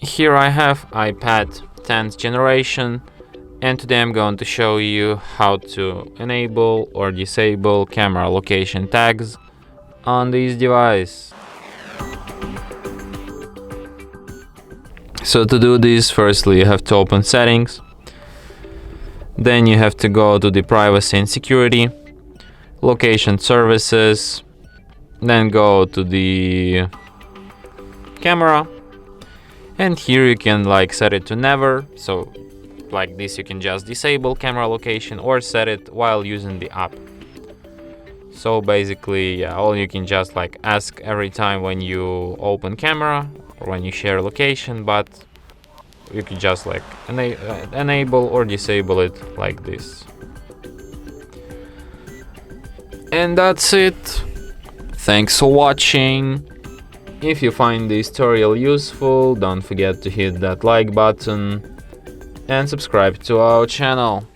Here I have iPad 10th generation, and today I'm going to show you how to enable or disable camera location tags on this device. So to do this, firstly you have to open settings, then you have to go to the privacy and security, location services, then go to the camera, and here you can set it to never. So like this, you can just disable camera location or set it while using the app. So basically, all you can just ask every time when you open camera or when you share location, but you can just enable or disable it like this. And that's it. Thanks for watching. If you find this tutorial useful, don't forget to hit that like button and subscribe to our channel.